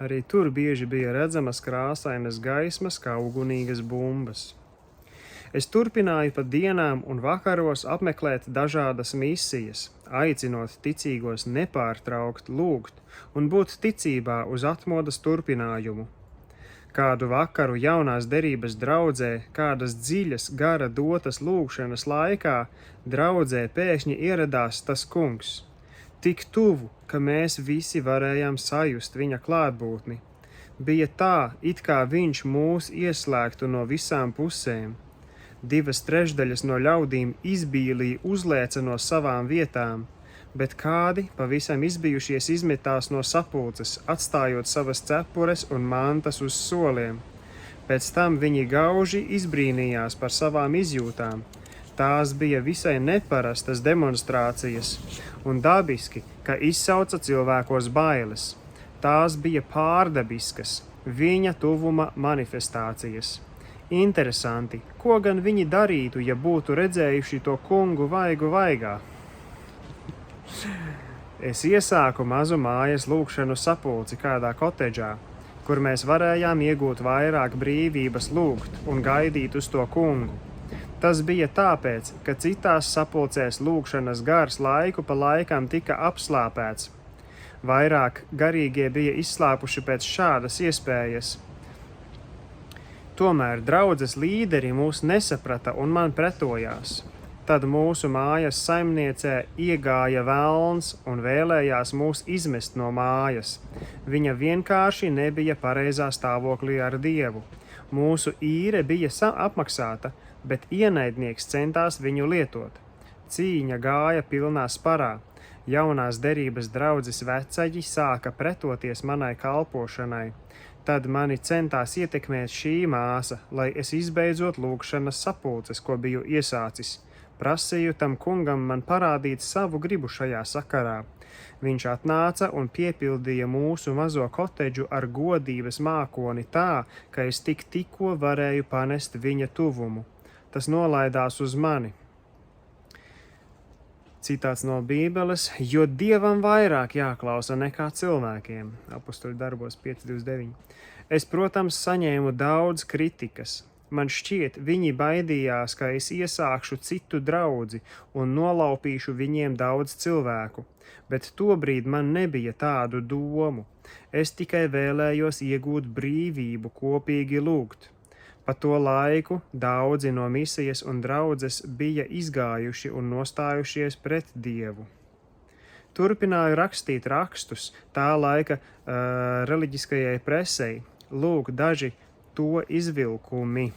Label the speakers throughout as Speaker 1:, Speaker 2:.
Speaker 1: Arī tur bieži bija redzamas krāsainas gaismas kā ugunīgas bumbas. Es turpināju pa dienām un vakaros apmeklēt dažādas misijas, aicinot ticīgos nepārtraukt lūgt un būt ticībā uz atmodas turpinājumu. Kādu vakaru jaunās derības draudzē, kādas dziļas gara dotas lūgšanas laikā, draudzē pēkšņi ieradās tas kungs. Tik tuvu, ka mēs visi varējām sajust viņa klātbūtni. Bija tā, it kā viņš mūs ieslēgtu no visām pusēm. 2/3 no ļaudīm izbīlī uzlēca no savām vietām, bet kādi pavisam izbijušies izmetās no sapulces, atstājot savas cepures un mantas uz soliem. Pēc tam viņi gauži izbrīnījās par savām izjūtām. Tās bija visai neparastas demonstrācijas un dabiski, ka izsauca cilvēkos bailes. Tās bija pārdabiskas, viņa tuvuma manifestācijas. Interesanti, ko gan viņi darītu, ja būtu redzējuši to kungu vaigu vaigā? Es iesāku mazu mājas lūgšanu sapulci kādā kotedžā, kur mēs varējām iegūt vairāk brīvības lūgt un gaidīt uz to kungu. Tas bija tāpēc, ka citās sapulcēs lūgšanas gars laiku pa laikam tika apslāpēts. Vairāk garīgie bija izslāpuši pēc šādas iespējas. Tomēr draudzes līderi mūs nesaprata un man pretojās. Tad mūsu mājas saimniecē iegāja velns un vēlējās mūs izmest no mājas. Viņa vienkārši nebija pareizā stāvoklī ar Dievu. Mūsu īre bija apmaksāta, bet ienaidnieks centās viņu lietot. Cīņa gāja pilnā sparā. Jaunās derības draudzes veceļi sāka pretoties manai kalpošanai. Tad mani centās ietekmēt šī māsa, lai es izbeidzot lūgšanas sapulces, ko biju iesācis. Prasīju tam kungam man parādīt savu gribu šajā sakarā. Viņš atnāca un piepildīja mūsu mazo kotedžu ar godības mākoni tā, ka es tikko varēju panest viņa tuvumu. Tas nolaidās uz mani. Citāts no Bībeles, jo Dievam vairāk jāklausa nekā cilvēkiem. Apostoļu darbos 5.29. Es, protams, saņēmu daudz kritikas. Man šķiet, viņi baidījās, ka es iesākšu citu draudzi un nolaupīšu viņiem daudz cilvēku, bet tobrīd man nebija tādu domu. Es tikai vēlējos iegūt brīvību kopīgi lūgt. Pa to laiku daudzi no misijas un draudzes bija izgājuši un nostājušies pret Dievu. Turpināju rakstīt rakstus tā laika reliģiskajai presei. Lūk, daži to izvilkumi.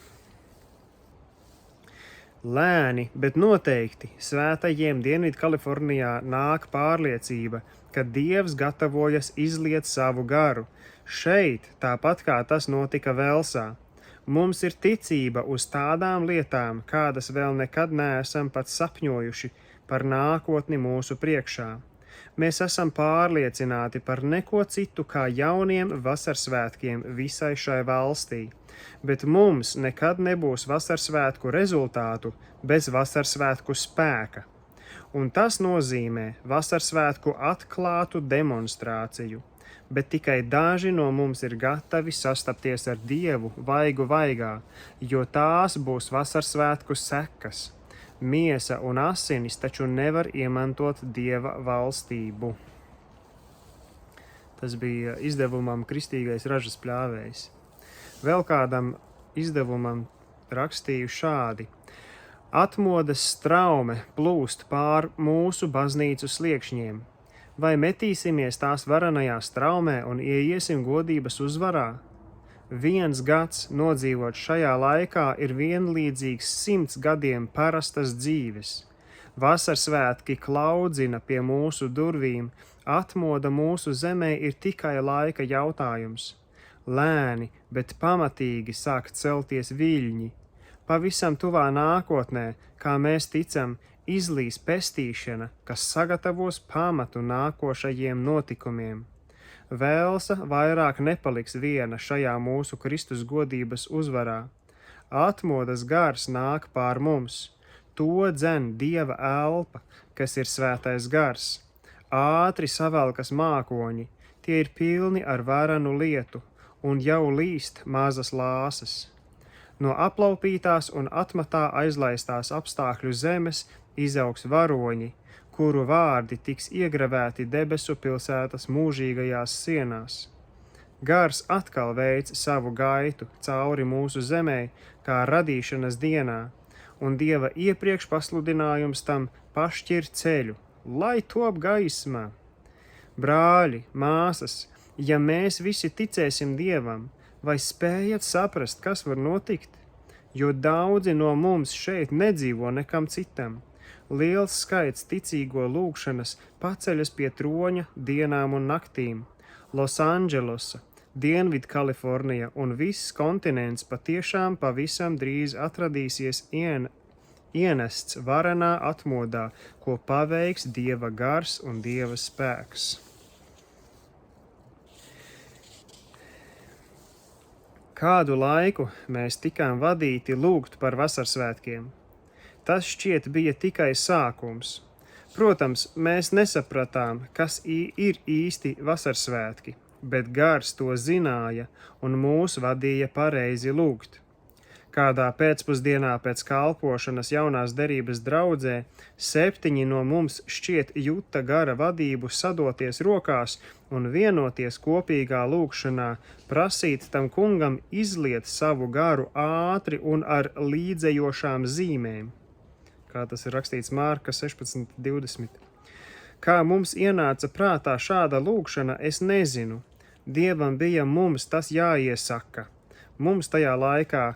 Speaker 1: Lēni, bet noteikti svētajiem Dienvidkalifornijā nāk pārliecība, ka Dievs gatavojas izliet savu garu. Šeit, tāpat kā tas notika Velsā. Mums ir ticība uz tādām lietām, kādas vēl nekad neesam pat sapņojuši par nākotni mūsu priekšā. Mēs esam pārliecināti par neko citu kā jauniem vasarsvētkiem visai šai valstī, bet mums nekad nebūs vasarsvētku rezultātu bez vasarsvētku spēka. Un tas nozīmē vasarsvētku atklātu demonstrāciju. Bet tikai daži no mums ir gatavi sastapties ar Dievu vaigu vaigā, jo tās būs vasarsvētku sekas. Miesa un asinis taču nevar iemantot Dieva valstību. Tas bija izdevumam Kristīgais ražas pļāvējs. Vēl kādam izdevumam rakstīju šādi. Atmodas straume plūst pār mūsu baznīcu sliekšņiem. Vai metīsimies tās varanajā straumē un ieiesim godības uzvarā? 1 gads nodzīvot šajā laikā ir vienlīdzīgs 100 gadiem parastas dzīves. Vasarsvētki klaudzina pie mūsu durvīm, atmoda mūsu zemē ir tikai laika jautājums. Lēni, bet pamatīgi sāk celties viļņi. Pavisam tuvā nākotnē, kā mēs ticam, izlīs pestīšana, kas sagatavos pamatu nākošajiem notikumiem. Velsa vairāk nepaliks viena šajā mūsu Kristus godības uzvarā. Atmodas gars nāk pār mums. To dzen Dieva elpa, kas ir svētais gars. Ātri savelkas mākoņi, tie ir pilni ar varanu lietu, un jau līst mazas lāses. No aplaupītās un atmatā aizlaistās apstākļu zemes izaugs varoņi, kuru vārdi tiks iegravēti debesu pilsētas mūžīgajās sienās. Gars atkal veic savu gaitu cauri mūsu zemē, kā radīšanas dienā, un Dieva iepriekš pasludinājums tam pašķir ceļu, lai top gaismā. Brāļi, māsas, ja mēs visi ticēsim Dievam, vai spējat saprast, kas var notikt? Jo daudzi no mums šeit nedzīvo nekam citam. Liels skaits ticīgo lūgšanas paceļas pie troņa dienām un naktīm. Losandželosa, Dienvidu Kalifornija un viss kontinents patiešām pavisam drīz atradīsies ienests varenā atmodā, ko paveiks Dieva gars un Dieva spēks. Kādu laiku mēs tikām vadīti lūgt par vasarsvētkiem. Tas šķiet bija tikai sākums. Protams, mēs nesapratām, kas ir īsti vasarsvētki, bet Gars to zināja un mūs vadīja pareizi lūgt. Kādā pēcpusdienā pēc kalpošanas jaunās derības draudzē 7 no mums šķiet juta Gara vadību sadoties rokās un vienoties kopīgā lūgšanā, prasīt tam kungam izliet savu garu ātri un ar līdzējošām zīmēm. Kā tas ir rakstīts Mārka 16:20. Kā mums ienāca prātā šāda lūgšana, es nezinu. Dievam bija mums tas jāiesaka. Mums tajā laikā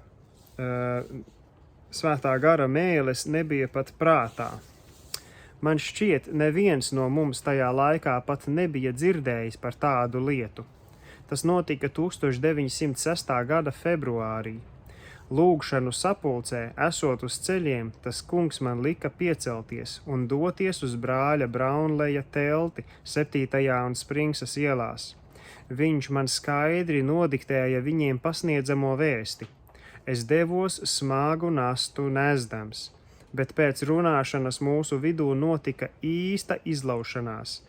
Speaker 1: svētā gara mēles nebija pat prātā. Man šķiet, neviens no mums tajā laikā pat nebija dzirdējis par tādu lietu. Tas notika 1906. gada februārī. Lūgšanu sapulcē, esot uz ceļiem, tas kungs man lika piecelties un doties uz brāļa Braunleja telti 7. un Springsas ielās. Viņš man skaidri nodiktēja viņiem pasniedzamo vēsti. Es devos smagu nastu nesdams, bet pēc runāšanas mūsu vidū notika īsta izlaušanās.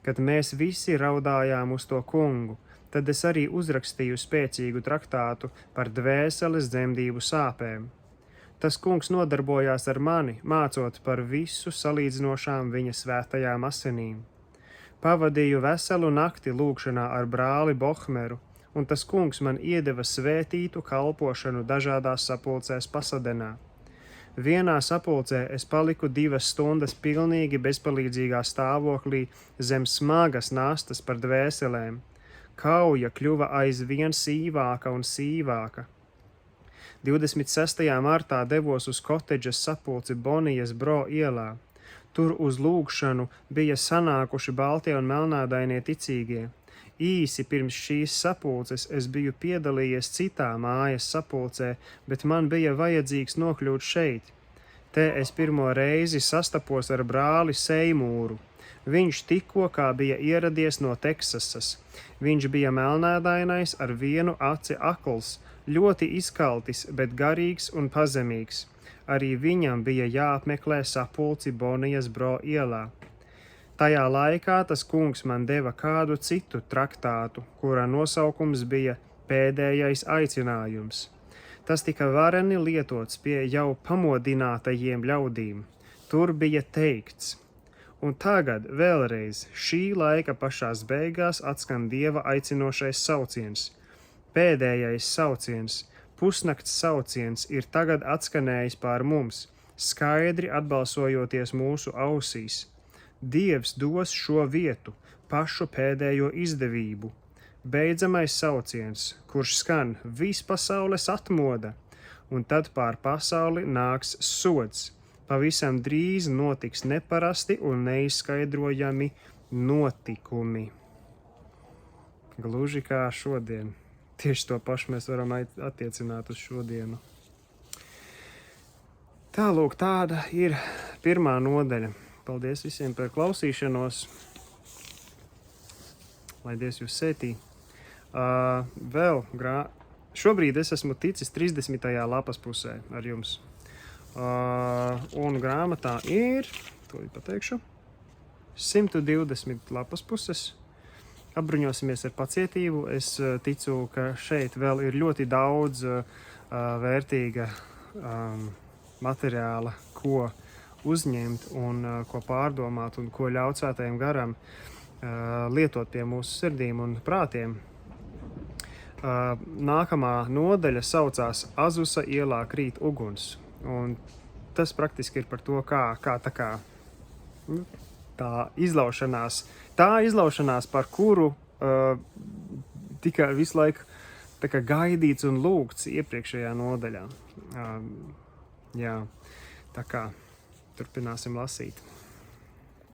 Speaker 1: Kad mēs visi raudājām uz to kungu, tad es arī uzrakstīju spēcīgu traktātu par dvēseles dzemdību sāpēm. Tas kungs nodarbojās ar mani, mācot par visu salīdzinošām viņa svētajām asinīm. Pavadīju veselu nakti lūgšanā ar brāli Bohmeru, un tas kungs man iedeva svētītu kalpošanu dažādās sapulcēs Pasadenā. Vienā sapulcē es paliku 2 stundas pilnīgi bezpalīdzīgā stāvoklī zem smagas nastas par dvēselēm. Kauja kļuva aizvien sīvāka un sīvāka. 26. martā devos uz kotedžas sapulci Bonijas Bro ielā. Tur uz lūgšanu bija sanākuši baltie un melnādainie ticīgie. Īsi pirms šīs sapulces es biju piedalījies citā mājas sapulcē, bet man bija vajadzīgs nokļūt šeit. Te es pirmo reizi sastapos ar brāli Seimūru. Viņš tikko kā bija ieradies no Teksasas. Viņš bija melnādainais, ar vienu aci akls, ļoti izkaltis, bet garīgs un pazemīgs. Arī viņam bija jāapmeklē sapulci Bonijas Bro ielā. Tajā laikā tas kungs man deva kādu citu traktātu, kura nosaukums bija Pēdējais aicinājums. Tas tika vareni lietots pie jau pamodinātajiem ļaudīm. Tur bija teikts: un tagad vēlreiz šī laika pašās beigās atskan Dieva aicinošais sauciens. Pēdējais sauciens, pusnakts sauciens ir tagad atskanējis pār mums, skaidri atbalsojoties mūsu ausīs. Dievs dos šo vietu, pašu pēdējo izdevību. Beidzamais sauciens, kurš skan vispasaules atmoda, un tad pār pasauli nāks sods. Pavisam drīz notiks neparasti un neizskaidrojami notikumi. Gluži kā šodien. Tieši to pašu mēs varam attiecināt uz šodienu. Tālūk, tāda ir pirmā nodaļa. Paldies visiem par klausīšanos. Lai Dievs jūs sētī. Šobrīd es esmu ticis 30. lapas pusē ar jums. Un grāmatā ir, to pateikšu, 120 lapas puses. apbruņosimies ar pacietību. Es ticu, ka šeit vēl ir ļoti daudz vērtīga materiāla, ko uzņemt un ko pārdomāt un ko ļaut Svētajam garam lietot pie mūsu sirdīm un prātiem. Nākamā nodaļa saucās Azusa ielā krīt uguns. Un tas praktiski ir par to, kā tā izlaušanās, par kuru tika visu laiku tā kā gaidīts un lūgts iepriekšējā nodaļā. Jā, tā kā turpināsim lasīt.